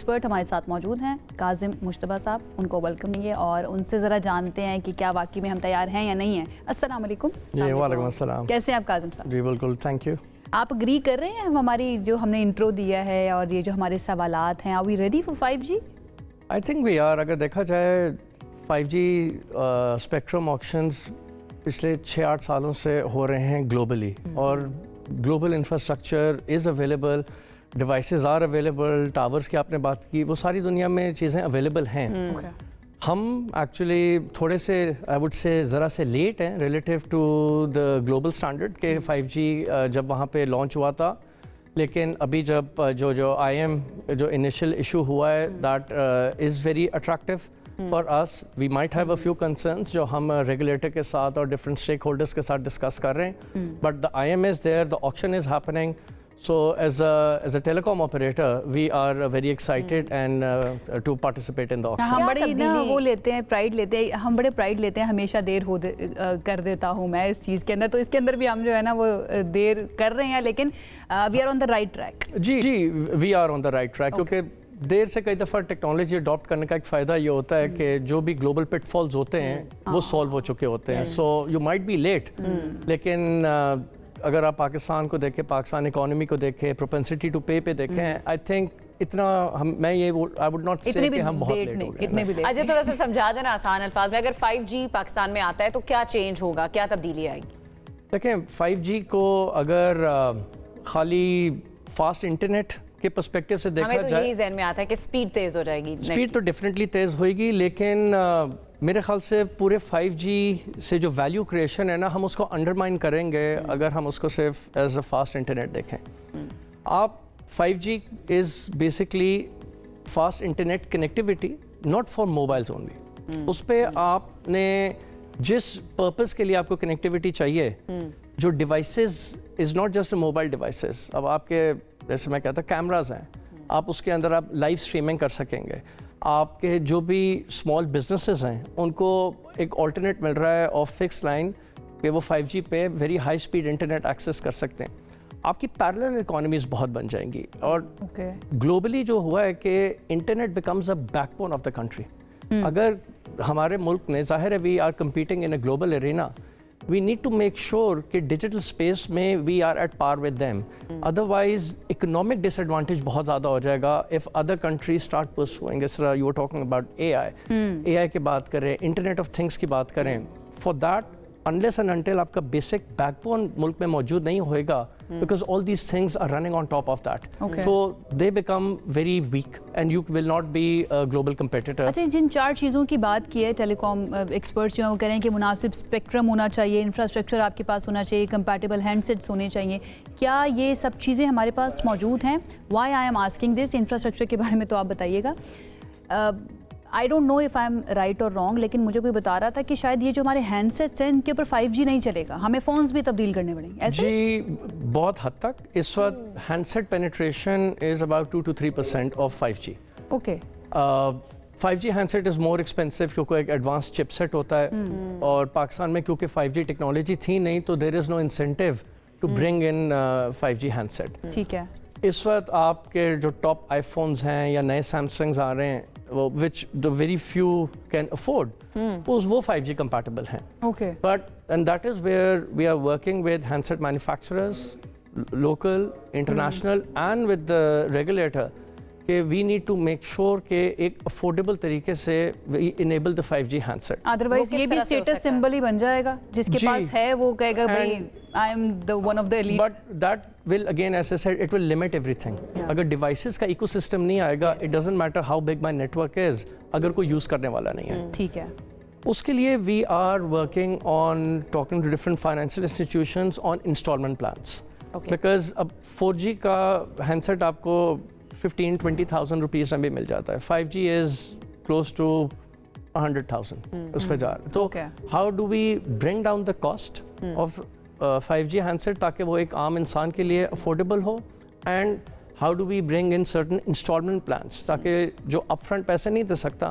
Expert ہمارے ساتھ موجود ہیں کاظم مشتبہ صاحب, ان کو ویلکم کیجیے اور ان سے ذرا جانتے ہیں کہ کیا واقعی میں ہم تیار ہیں یا نہیں ہیں. السلام علیکم. جی وعلیکم السلام. کیسے ہیں آپ کاظم صاحب؟ جی بالکل, تھینک یو. آپ اگری کر رہے ہیں ہماری جو ہم نے انٹرو دیا ہے اور یہ جو ہمارے سوالات ہیں, are we ready for 5G؟ I think we are. اگر دیکھا جائے 5G اسپیکٹرم آکشنز پچھلے 6-8 سالوں سے ہو رہے ہیں گلوبلی, اور global infrastructure is available, devices are available, towers کی آپ نے بات کی, وہ ساری دنیا میں چیزیں اویلیبل ہیں. ہم ایکچولی تھوڑے سے آئی وڈ سے ذرا سے لیٹ ہیں relative to the global standard کہ 5G جب وہاں پہ لانچ ہوا تھا, لیکن ابھی جب جو آئی ایم جو انیشیل ایشو ہوا ہے that is very attractive for us. We might have a few concerns جو ہم ریگولیٹر کے ساتھ اور ڈفرنٹ اسٹیک ہولڈرس کے ساتھ ڈسکس کر رہے ہیں, but the I am is there, the auction is happening. So as a telecom operator, we are very excited and to participate in the auction. ہم بڑے نا وہ لیتے ہیں, پرائڈ لیتے ہیں, ہم بڑے پرائڈ لیتے ہیں, ہمیشہ دیر کر دیتا ہوں میں اس چیز کے اندر, تو اس کے اندر بھی ہم جو ہے نا وہ دیر کر رہے ہیں, لیکن we are on the right track. G we are on the right track, کیونکہ دیر سے کئی دفعہ ٹیکنالوجی اڈاپٹ کرنے کا ایک فائدہ یہ ہوتا ہے کہ جو بھی گلوبل پٹ فالز ہوتے ہیں وہ سالو ہو چکے ہوتے ہیں. So you might be late, لیکن اگر آپ پاکستان کو دیکھیں, پاکستان اکانومی کو دیکھیں, پروپینسٹی ٹو پے پہ دیکھیں, آئی تھنک اتنا میں یہ آئی وڈ ناٹ سے کہ ہم بہت لیٹ ہو گئے. اچھا تھوڑا سا سمجھا دینا آسان الفاظ میں, اگر 5G پاکستان میں آتا ہے تو کیا چینج ہوگا, کیا تبدیلی آئے گی؟ دیکھیں 5G کو اگر خالی فاسٹ انٹرنیٹ کے پرسپیکٹیو سے دیکھا جائے, ہمیں تو یہی ذہن میں آتا ہے کہ سپیڈ تیز ہو جائے گی. سپیڈ تو ڈیفینیٹلی تیز ہوئے گی, لیکن میرے خیال سے پورے 5G سے جو ویلیو کریشن ہے نا, ہم اس کو انڈرمائن کریں گے اگر ہم اس کو صرف ایز اے فاسٹ انٹرنیٹ دیکھیں. آپ 5G is basically fast internet connectivity, not for mobiles only. اس پہ آپ نے جس پرپز کے لیے آپ کو کنیکٹیوٹی چاہیے, جو devices is not just mobile devices. اب آپ کے جیسے میں کہتا کیمراز ہیں, آپ اس کے اندر آپ لائیو اسٹریمنگ کر سکیں گے. آپ کے جو بھی اسمال بزنسز ہیں ان کو ایک آلٹرنیٹ مل رہا ہے آف فکس لائن کہ وہ 5G پہ very high speed internet access کر سکتے ہیں. آپ کی پیرلل اکانومیز بہت بن جائیں گی, اور گلوبلی جو ہوا ہے کہ internet becomes a backbone of the دا کنٹری. اگر ہمارے ملک نے, ظاہر ہے we are competing in a global arena, we need to make sure کہ ڈیجیٹل اسپیس میں we are at par with them. Otherwise economic disadvantage بہت زیادہ ہو جائے گا if other countries start pursuing. اس طرح you were talking about AI کی بات کریں, Internet of Things کی بات کریں. For that, unless and until آپ کا بیسک بیک بون ملک میں موجود نہیں ہوئے گا, because all these things are running on top of that. So they become very weak and you will not be a global competitor. اچھا, جن 4 چیزوں کی بات کی ہے ٹیلی کام ایکسپرٹس جو ہیں وہ کہہ رہے ہیں کہ مناسب اسپیکٹرم ہونا چاہیے, انفراسٹرکچر آپ کے پاس ہونا چاہیے, کمپیٹیبل ہینڈ سیٹس ہونے چاہیے. کیا یہ سب چیزیں ہمارے پاس موجود ہیں؟ Why I am asking this. Infrastructure کے بارے میں تو آپ بتائیے گا. I don't know if I am right اور رانگ, لیکن مجھے کوئی بتا رہا تھا کہ شاید یہ جو ہمارے ہینڈ سیٹس ہیں ان کے اوپر 5G نہیں چلے گا, ہمیں فونز بھی تبدیل کرنے پڑیں گے. جی بہت حد تک اس وقت hand set penetration is about 2-3% of 5G. Okay. 5G hand set is more expensive کیونکہ ایک ایڈوانس چپ سیٹ ہوتا ہے, اور پاکستان میں کیونکہ 5G ٹیکنالوجی تھی نہیں تو there is no incentive to bring in 5G hand set. ٹھیک ہے. اس وقت آپ کے جو ٹاپ آئی فونز ہیں یا نئے سیمسنگز آ رہے ہیں which the very few can afford, وہ 5G compatible ہیں. Okay. But and that is where we are working with handset manufacturers, local, international, and with the regulator کہ we need to make sure کہ ایک affordable طریقے سے we enable the 5G handset. Otherwise یہ بھی status symbol ہی بن جائے گا, جس کے پاس ہے وہ کہے گا بھائی I am the one of the elite. But that will again, as I said, it will limit everything. اگر ڈیوائسز کا ایکو سسٹم نہیں آئے گا, it doesn't matter how big my network is, اگر کوئی یوز کرنے والا نہیں ہے. ٹھیک ہے. اس کے لیے we are working on talking to different financial institutions on installment plans. Because اب 4G کا ہینڈسیٹ آپ کو 15-20,000 روپیز میں بھی مل جاتا ہے. 5G is close to 100,000 اس پہ جا رہا ہے. تو how do we bring down the cost of 5G handset تاکہ وہ ایک عام انسان کے لیے affordable who, and how do we bring in certain installment plans تاکہ جو اپ فرنٹ پیسے نہیں دے سکتا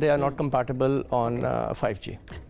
they are not compatible on 5G.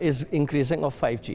is increasing of 5G.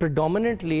predominantly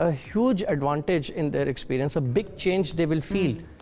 a huge advantage in their experience, a big change they will feel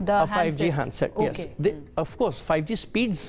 the a 5G handsets. handset, yes. Okay. They, of course, 5G speeds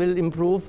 will improve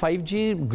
5G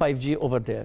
5G over there.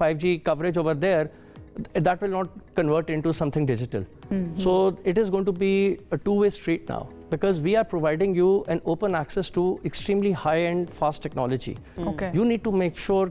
5G coverage over there, that will not convert into something digital. So it is going to be a two-way street now, because we are providing you an open access to extremely high-end fast technology. Okay. You need to make sure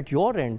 at your end,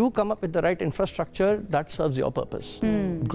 you come up with the right infrastructure that serves your purpose.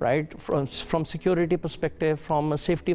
right? From security perspective, from a safety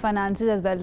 finances as well.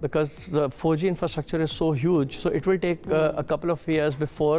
because the 4G infrastructure is so huge, so it will take a couple of years before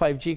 5G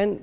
And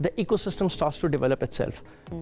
the ecosystem starts to develop itself.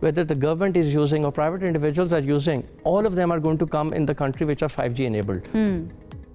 whether the government is using or private individuals are using, all of them are going to come in the country which are 5G enabled.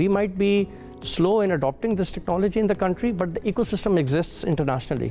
we might be slow in adopting this technology in the country, but the ecosystem exists internationally.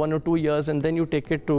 1 or 2 years, and then you take it to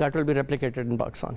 that will be replicated in Pakistan.